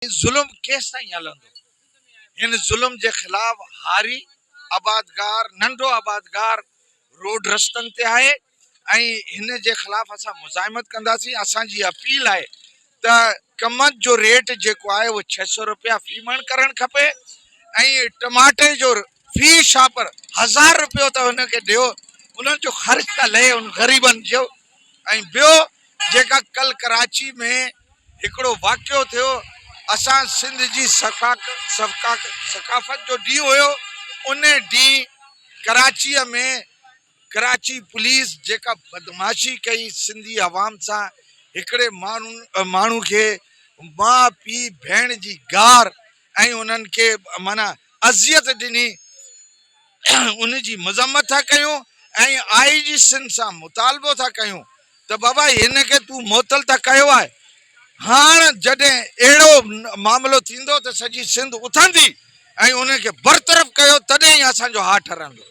जुल्म केस ताईं हलंदो? इन जुल्म के खिलाफ हारी आबादगार नंढो आबादगार रोड रस्तनि ते आहे ऐं हिन जे खिलाफ असां मुज़ाहिमत कंदासीं। असांजी अपील आहे त कमत जो रेट जेको आहे उहो 600 रुपया फी मण करणु खपे ऐं टमाटे जो फी शापर 1000 रुपयो त हुनखे ॾियो। उन्हनि जो ख़र्च त लहे उन ग़रीबनि जो। ऐं ॿियो जेका कल कराची में हिकिड़ो वाक़ियो थियो, असां सिंध जी सकाफ़त जो ॾींहुं हुयो, उन ॾींहुं कराचीअ में कराची पुलिस जेका बदमाशी कई सिंधी आवाम सां, हिकिड़े माण्हू खे माउ पीउ भेण जी गार ऐं उन्हनि खे माना अज़ियत ॾिनी, उन जी मज़म्मत था कयूं ऐं आई जी सिंध सां मुतालबो था कयूं त बाबा हिन खे तूं मुअतल त कयो आहे, हाणे जॾहिं अहिड़ो मामिलो थींदो त सॼी सिंध उथंदी ऐं उनखे बरतरफ़ कयो, तॾहिं ई असांजो हा ठरंदो।